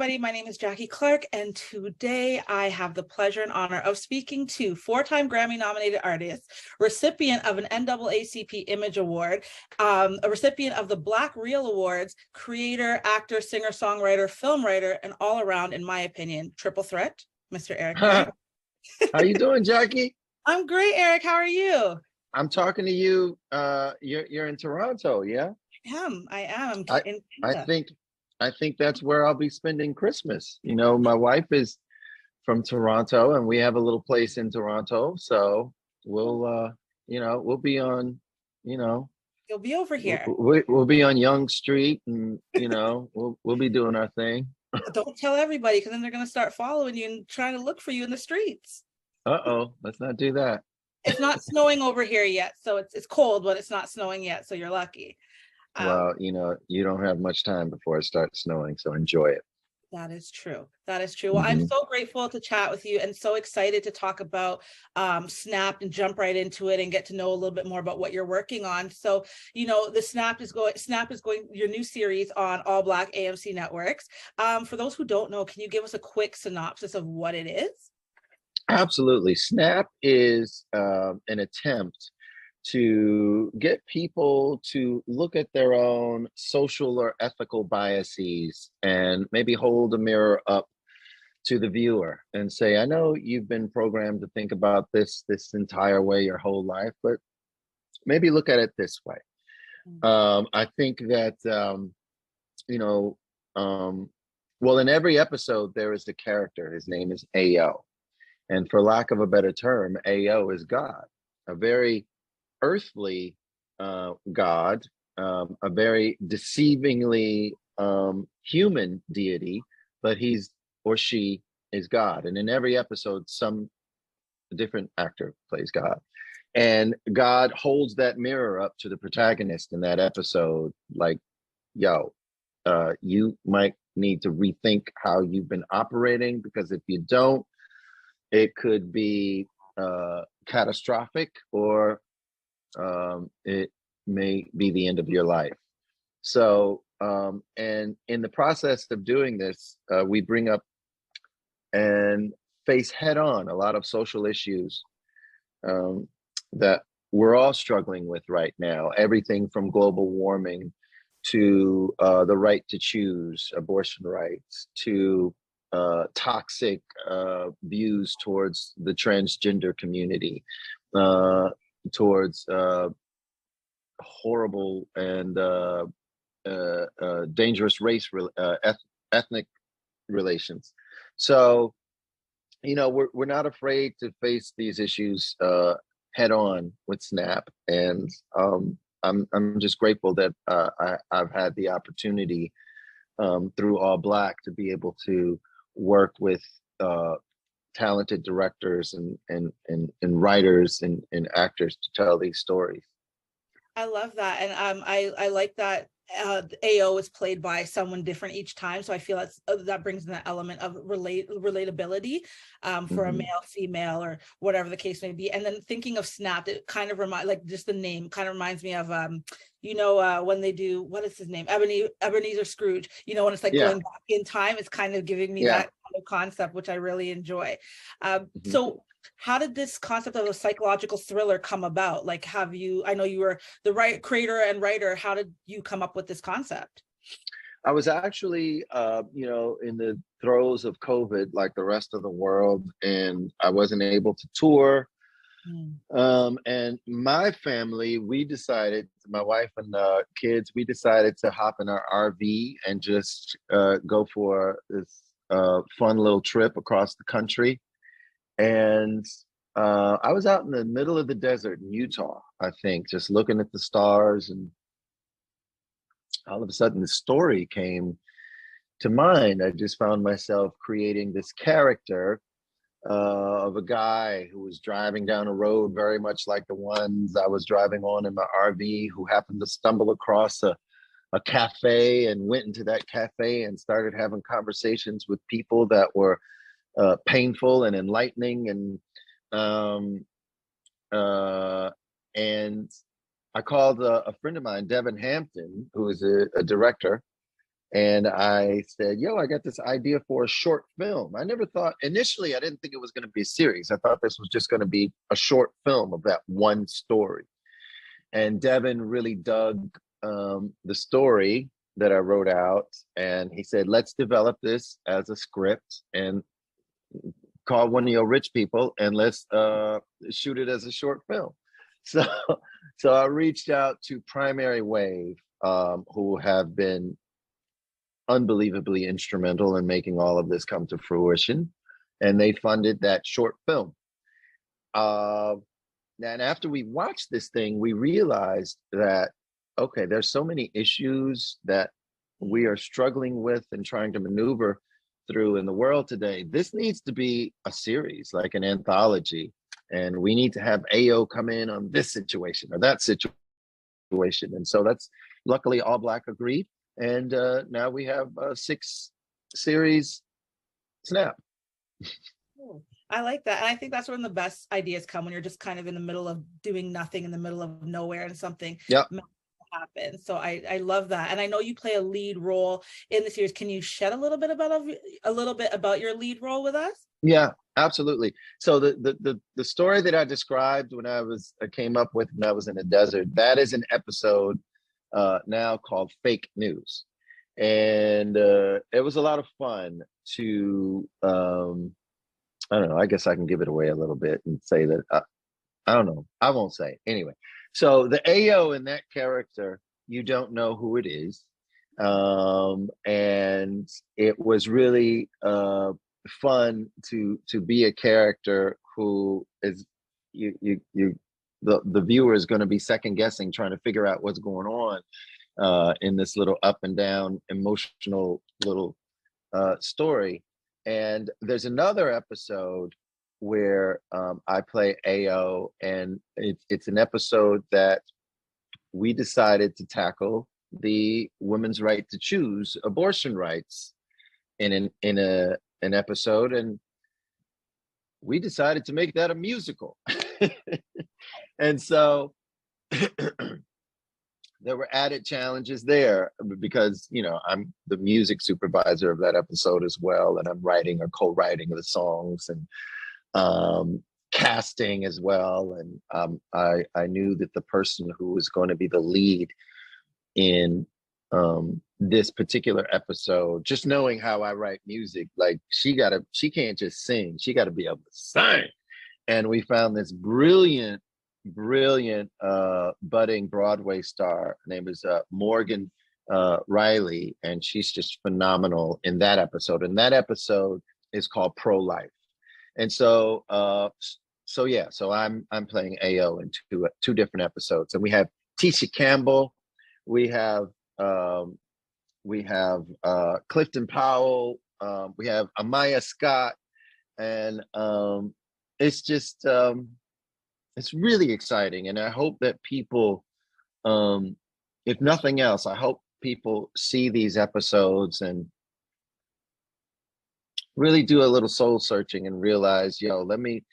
everybody. My name is Jackie Clarke, and today I have the pleasure and honor of speaking to four-time Grammy-nominated artist, recipient of an NAACP Image Award, a recipient of the Black Reel Awards, creator, actor, singer, songwriter, film writer, and all around, in my opinion, triple threat, Mr. Eric Benét. How you doing, Jackie? I'm great, Eric. How are you? I'm talking to you. You're in Toronto, yeah? I am. I think that's where I'll be spending Christmas. You know, my wife is from Toronto, and we have a little place in Toronto. So we'll be on, You'll be over here. we'll be on Yonge Street, and we'll be doing our thing. Don't tell everybody, because then they're going to start following you and trying to look for you in the streets. Uh-oh, let's not do that. It's not snowing over here yet, so it's cold, but it's not snowing yet, so you're lucky. Well, you don't have much time before it starts snowing, so enjoy it. That is true. That is true. Well, I'm so grateful to chat with you and so excited to talk about Snap and jump right into it and get to know a little bit more about what you're working on. So, the Snap is going, your new series on ALLBLK AMC networks. For those who don't know, can you give us a quick synopsis of what it is? Absolutely. Snap is an attempt to get people to look at their own social or ethical biases and maybe hold a mirror up to the viewer and say, I know you've been programmed to think about this entire way your whole life, but maybe look at it this way. I think that, well, in every episode, there is a character. His name is AO. And for lack of a better term, AO is God, a very earthly God, a very deceivingly human deity, but he's or she is God. And in every episode, some different actor plays God. And God holds that mirror up to the protagonist in that episode, like, yo, you might need to rethink how you've been operating, because if you don't, it could be catastrophic, or it may be the end of your life. So, and in the process of doing this, we bring up and face head on a lot of social issues that we're all struggling with right now. Everything from global warming to the right to choose, abortion rights, to toxic views towards the transgender community, towards horrible and dangerous ethnic relations. So, we're not afraid to face these issues head on with Snap, and I'm just grateful that I've had the opportunity through ALLBLK to be able to work with talented directors and writers and actors to tell these stories. I love that, and I like that AO is played by someone different each time, so I feel that brings in the element of relatability for a male, female, or whatever the case may be. And then thinking of Snap, it kind of just the name kind of reminds me of when they do, what is his name, Ebenezer Scrooge, when it's like going back in time, it's kind of giving me that kind of concept, which I really enjoy. So how did this concept of a psychological thriller come about? Like, I know you were the creator and writer, how did you come up with this concept? I was actually, in the throes of COVID, like the rest of the world, and I wasn't able to tour. And my family, my wife and the kids, we decided to hop in our RV and just go for this fun little trip across the country. And I was out in the middle of the desert in Utah, I think, just looking at the stars, and all of a sudden the story came to mind. I just found myself creating this character of a guy who was driving down a road very much like the ones I was driving on in my RV, who happened to stumble across a cafe and went into that cafe and started having conversations with people that were painful and enlightening. And I called a friend of mine, Devin Hampton, who is a director, And I said, yo, I got this idea for a short film. I never thought, initially, I didn't think it was going to be a series. I thought this was just going to be a short film of that one story. And Devin really dug the story that I wrote out. And he said, let's develop this as a script and call one of your rich people and let's shoot it as a short film. So, so I reached out to Primary Wave, who have been unbelievably instrumental in making all of this come to fruition, and they funded that short film. And after we watched this thing, we realized that, okay, there's so many issues that we are struggling with and trying to maneuver through in the world today. This needs to be a series, like an anthology. And we need to have AO come in on this situation or that situation. And so that's luckily ALLBLK agreed. And now we have a 6-series snap. I like that. And I think that's when the best ideas come, when you're just kind of in the middle of doing nothing, in the middle of nowhere, and something happens. So I love that. And I know you play a lead role in the series. Can you shed a little bit about your lead role with us? Yeah, absolutely. So the story that I described when I came up with when I was in the desert, that is an episode now called Fake News. And it was a lot of fun to I don't know, I guess I can give it away a little bit and say that I don't know, I won't say anyway. So the AO in that character, you don't know who it is. And it was really fun to be a character who is the viewer is going to be second guessing, trying to figure out what's going on in this little up and down emotional little story. And there's another episode where I play AO, and it's an episode that we decided to tackle the women's right to choose abortion rights in an episode, and we decided to make that a musical. And so there were added challenges there because, you know, I'm the music supervisor of that episode as well, and I'm writing or co-writing the songs and casting as well. And I knew that the person who was going to be the lead in this particular episode, just knowing how I write music, like she can't just sing, she got to be able to sing. And we found this brilliant budding Broadway star. Her name is Morgan Riley, and she's just phenomenal in that episode. And that episode is called Pro-Life. And so so I'm playing AO in two different episodes. And we have Tisha Campbell, we have Clifton Powell, we have Amiyah Scott, and it's just it's really exciting. And I hope that people, if nothing else, I hope people see these episodes and really do a little soul searching and realize, let me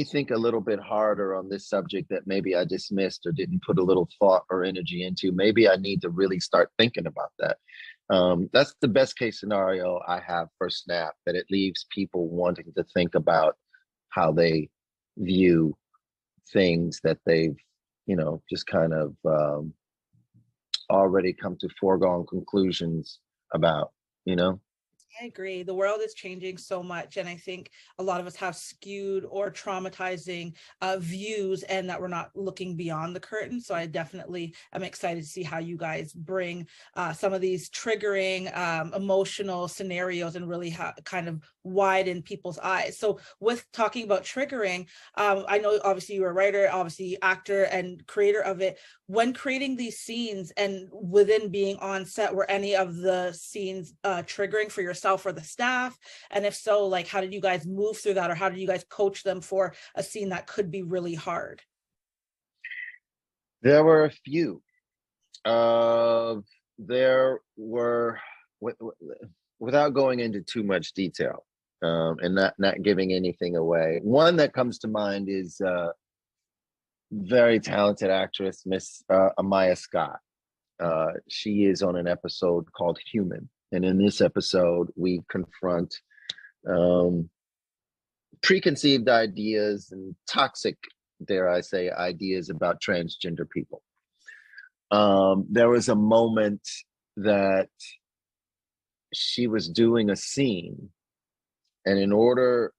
think a little bit harder on this subject that maybe I dismissed or didn't put a little thought or energy into. Maybe I need to really start thinking about that. That's the best case scenario I have for Snap, that it leaves people wanting to think about how they view things that they've, just kind of already come to foregone conclusions about, I agree. The world is changing so much. And I think a lot of us have skewed or traumatizing views, and that we're not looking beyond the curtain. So I definitely am excited to see how you guys bring some of these triggering emotional scenarios and really kind of widen people's eyes. So with talking about triggering, I know obviously you're a writer, obviously actor and creator of it. When creating these scenes and within being on set, were any of the scenes triggering for yourself or the staff? And if so, like, how did you guys move through that, or how did you guys coach them for a scene that could be really hard? There were a few. There were, without going into too much detail and not giving anything away, one that comes to mind is very talented actress, Miss Amiyah Scott. She is on an episode called Human. And in this episode, we confront preconceived ideas and toxic, dare I say, ideas about transgender people. There was a moment that she was doing a scene, and in order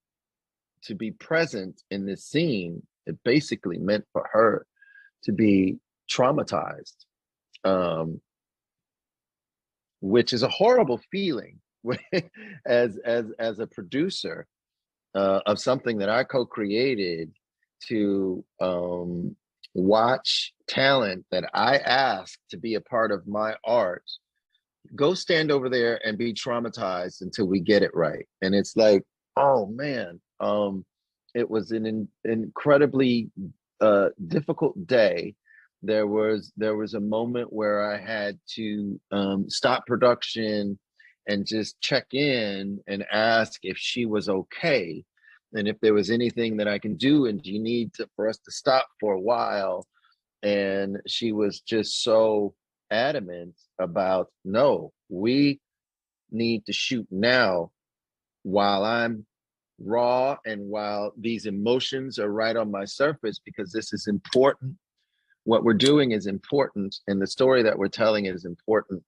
to be present in this scene, it basically meant for her to be traumatized, which is a horrible feeling as a producer of something that I co-created, to watch talent that I asked to be a part of my art go stand over there and be traumatized until we get it right. And it's like, oh man, it was an incredibly difficult day. There was a moment where I had to stop production and just check in and ask if she was okay, and if there was anything that I can do, and do you need for us to stop for a while? And she was just so adamant about, no, we need to shoot now while I'm raw and while these emotions are right on my surface, because this is important. What we're doing is important, and the story that we're telling is important.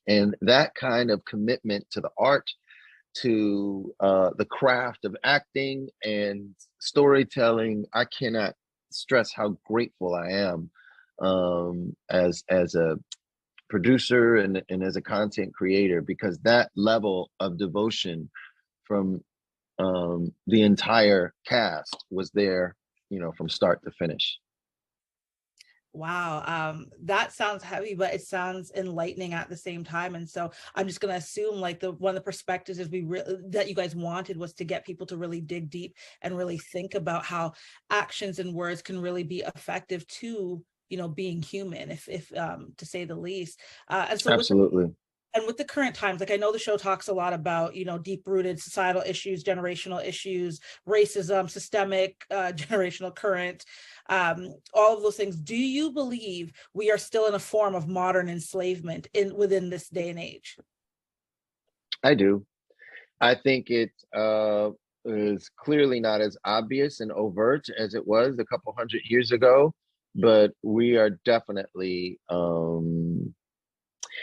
And that kind of commitment to the art, to the craft of acting and storytelling, I cannot stress how grateful I am as a producer and as a content creator, because that level of devotion from the entire cast was there, from start to finish. Wow, that sounds heavy, but it sounds enlightening at the same time. And so I'm just going to assume, like, one of the perspectives is that you guys wanted was to get people to really dig deep and really think about how actions and words can really be effective to, being human, if to say the least. And so Absolutely. with the current times, like, I know the show talks a lot about, deep-rooted societal issues, generational issues, racism, systemic, generational current, all of those things. Do you believe we are still in a form of modern enslavement within this day and age? I do. I think it is clearly not as obvious and overt as it was a couple hundred years ago, but we are definitely.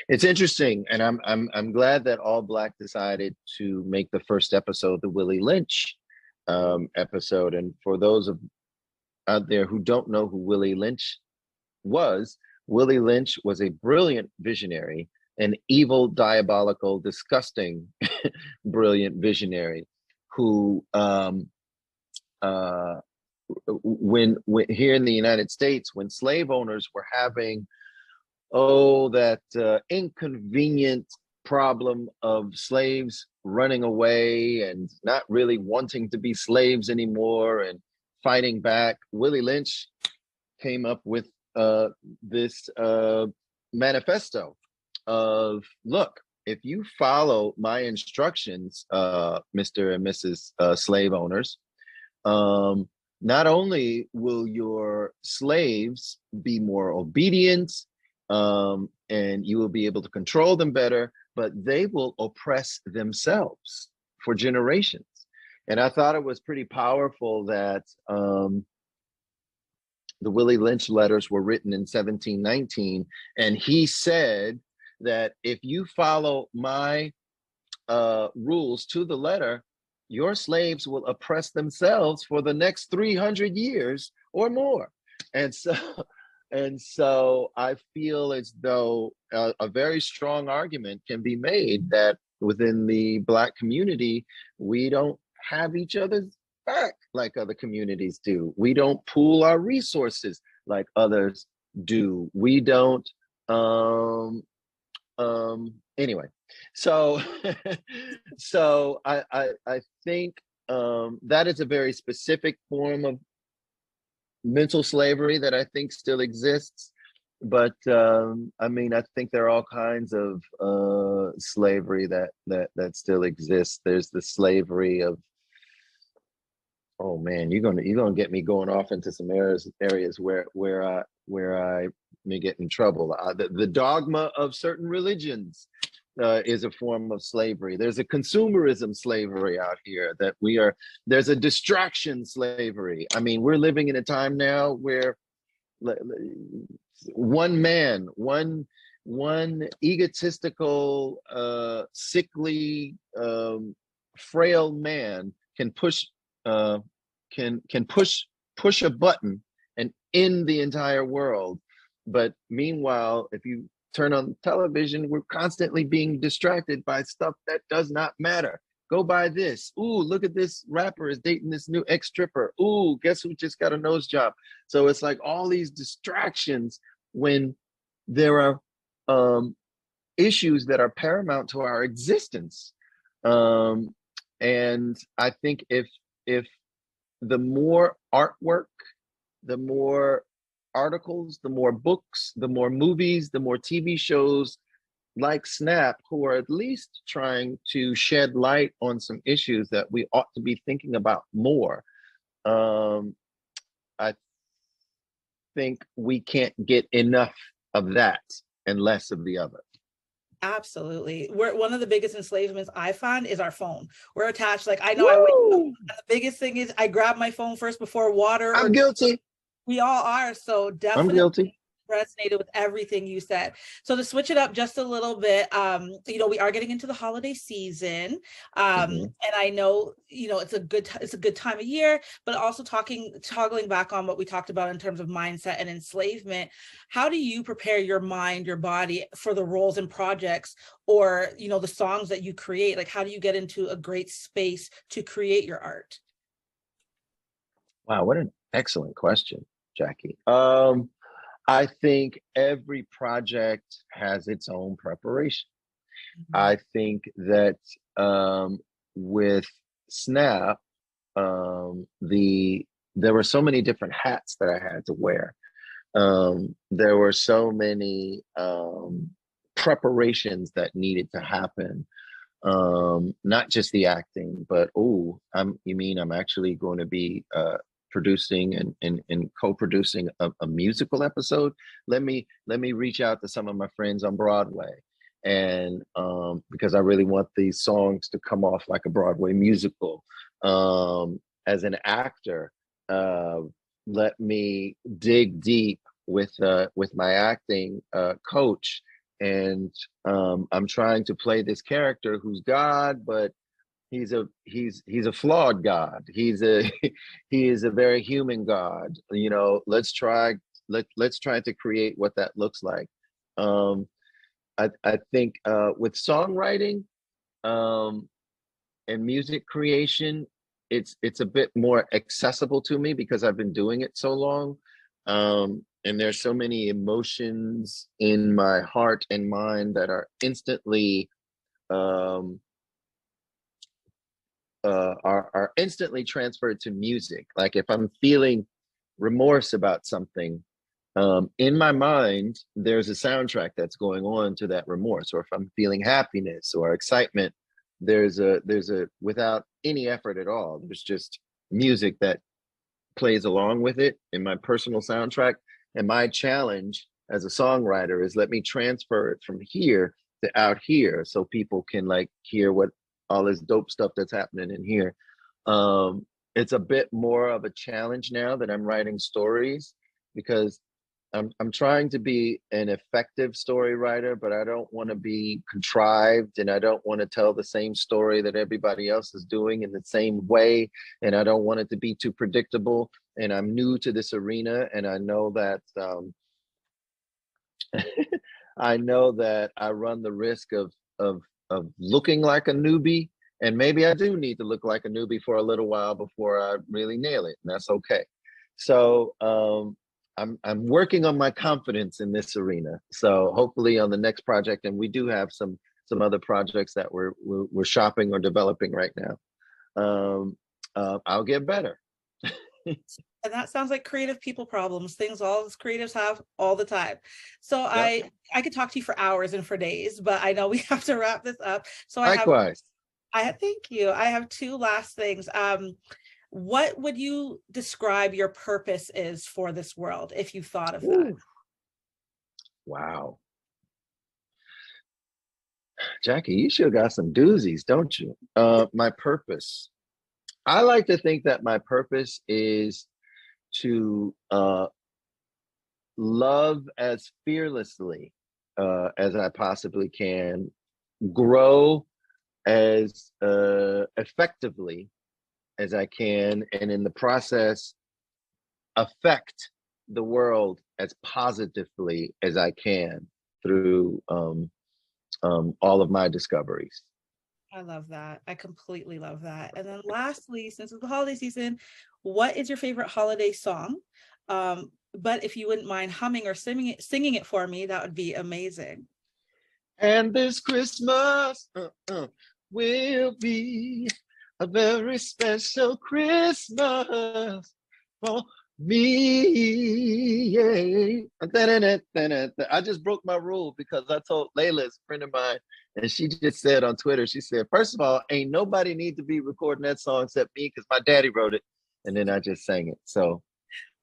It's interesting, and I'm glad that ALLBLK decided to make the first episode the Willie Lynch episode. And for those out there who don't know who Willie Lynch was a brilliant visionary, an evil, diabolical, disgusting, brilliant visionary who, when here in the United States, when slave owners were having that inconvenient problem of slaves running away and not really wanting to be slaves anymore and fighting back, Willie Lynch came up with this manifesto of, look, if you follow my instructions, Mr. and Mrs. Slave owners, not only will your slaves be more obedient, and you will be able to control them better, but they will oppress themselves for generations. And I thought it was pretty powerful that the Willie Lynch letters were written in 1719, and he said that if you follow my rules to the letter, your slaves will oppress themselves for the next 300 years or more. And so I feel as though a very strong argument can be made that within the Black community, we don't have each other's back like other communities do. We don't pool our resources like others do. We don't, anyway. So, so I think that is a very specific form of mental slavery that I think still exists. But I mean, I think there are all kinds of slavery that still exists. There's the slavery of, oh man, you're gonna get me going off into some areas where I may get in trouble. The dogma of certain religions is a form of slavery. There's a consumerism slavery out here that there's a distraction slavery. I mean, we're living in a time now where one man, one egotistical, sickly, frail man can push push a button and end the entire world. But meanwhile, if you turn on television, we're constantly being distracted by stuff that does not matter. Go buy this. Ooh, look at this rapper is dating this new ex-stripper. Ooh, guess who just got a nose job? So it's like all these distractions when there are issues that are paramount to our existence. And I think if the more artwork, the more articles, the more books, the more movies, the more TV shows like Snap, who are at least trying to shed light on some issues that we ought to be thinking about more. I think we can't get enough of that and less of the other. Absolutely. One of the biggest enslavements I find is our phone. We're attached. Like, I know I wake up, and the biggest thing is I grab my phone first before water. I'm guilty. We all are. So definitely I'm guilty. Resonated with everything you said. So to switch it up just a little bit, we are getting into the holiday season, and I know it's a good time of year, but also toggling back on what we talked about in terms of mindset and enslavement. How do you prepare your mind, your body for the roles and projects, or the songs that you create? Like, how do you get into a great space to create your art? Wow, what an excellent question, Jackie. I think every project has its own preparation. I think that with Snap, there were so many different hats that I had to wear. There were so many preparations that needed to happen. Not just the acting, but I'm actually going to be producing and co-producing a musical episode. Let me reach out to some of my friends on Broadway, and because I really want these songs to come off like a Broadway musical. As an actor, let me dig deep with my acting coach, and I'm trying to play this character who's God, but he's a flawed God. He is a very human God. Let's try to create what that looks like. I think with songwriting and music creation, it's a bit more accessible to me because I've been doing it so long. And there's so many emotions in my heart and mind that are instantly are instantly transferred to music. Like if I'm feeling remorse about something, in my mind, there's a soundtrack that's going on to that remorse. Or if I'm feeling happiness or excitement, there's a without any effort at all, there's just music that plays along with it in my personal soundtrack. And my challenge as a songwriter is let me transfer it from here to out here so people can like hear what all this dope stuff that's happening in here. It's a bit more of a challenge now that I'm writing stories, because I'm trying to be an effective story writer, but I don't want to be contrived, and I don't want to tell the same story that everybody else is doing in the same way, and I don't want it to be too predictable. And I'm new to this arena, and I know that I run the risk of looking like a newbie, and maybe I do need to look like a newbie for a little while before I really nail it, and that's okay. So I'm working on my confidence in this arena. So hopefully on the next project, and we do have some other projects that we're shopping or developing right now. I'll get better. And that sounds like creative people problems, things all creatives have all the time. So yep. I could talk to you for hours and for days, but I know we have to wrap this up. So likewise. Thank you. I have two last things. What would you describe your purpose is for this world, if you thought of that? Wow. Jackie, you sure got some doozies, don't you? My purpose. I like to think that my purpose is to love as fearlessly as I possibly can, grow as effectively as I can, and in the process, affect the world as positively as I can through all of my discoveries. I love that. I completely love that. And then lastly, since it's the holiday season, what is your favorite holiday song? But if you wouldn't mind humming or singing it for me, that would be amazing. And this Christmas will be a very special Christmas for me. Yeah. I just broke my rule because I told Layla, a friend of mine, and she just said on Twitter, she said, first of all, ain't nobody need to be recording that song except me because my daddy wrote it. And then I just sang it. So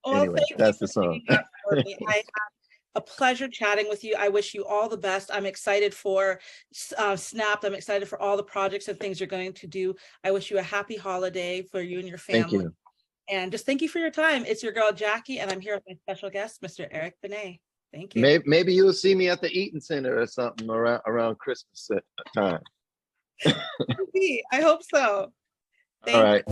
Well, anyway, thank you that's for the song. singing that for me. I had a pleasure chatting with you. I wish you all the best. I'm excited for Snapped. I'm excited for all the projects and things you're going to do. I wish you a happy holiday for you and your Thank family. you. And just thank you for your time. It's your girl, Jackie, and I'm here with my special guest, Mr. Eric Benét. Thank you. Maybe you'll see me at the Eaton Center or something around Christmas time. I hope so. All right.